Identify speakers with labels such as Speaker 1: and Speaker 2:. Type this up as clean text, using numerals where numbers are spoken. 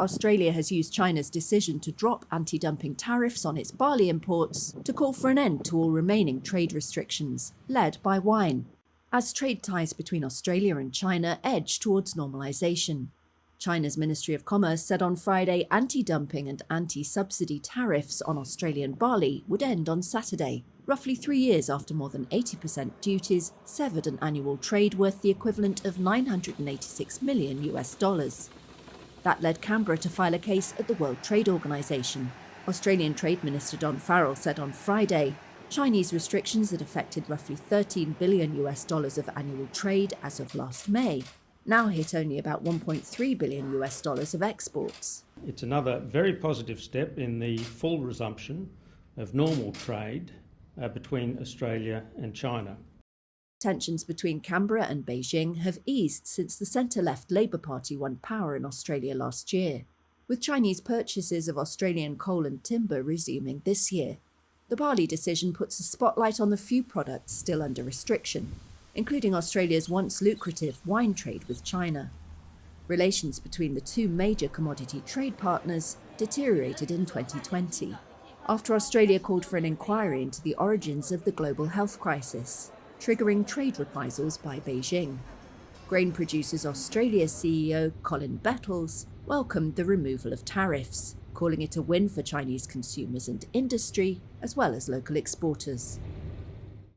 Speaker 1: Australia has used China's decision to drop anti-dumping tariffs on its barley imports to call for an end to all remaining trade restrictions, led by wine, as trade ties between Australia and China edge towards normalization. China's Ministry of Commerce said on Friday anti-dumping and anti-subsidy tariffs on Australian barley would end on Saturday, roughly 3 years after more than 80% duties severed an annual trade worth the equivalent of $986 million. That led Canberra to file a case at the World Trade Organization. Australian Trade Minister Don Farrell said on Friday, Chinese restrictions that affected roughly $13 billion of annual trade as of last May now hit only about $1.3 billion of exports.
Speaker 2: It's another very positive step in the full resumption of normal trade between Australia and China.
Speaker 1: Tensions between Canberra and Beijing have eased since the centre-left Labour Party won power in Australia last year, with Chinese purchases of Australian coal and timber resuming this year. The barley decision puts a spotlight on the few products still under restriction, including Australia's once lucrative wine trade with China. Relations between the two major commodity trade partners deteriorated in 2020, after Australia called for an inquiry into the origins of the global health crisis, triggering trade reprisals by Beijing. Grain Producers Australia CEO Colin Bettles welcomed the removal of tariffs, calling it a win for Chinese consumers and industry, as well as local exporters.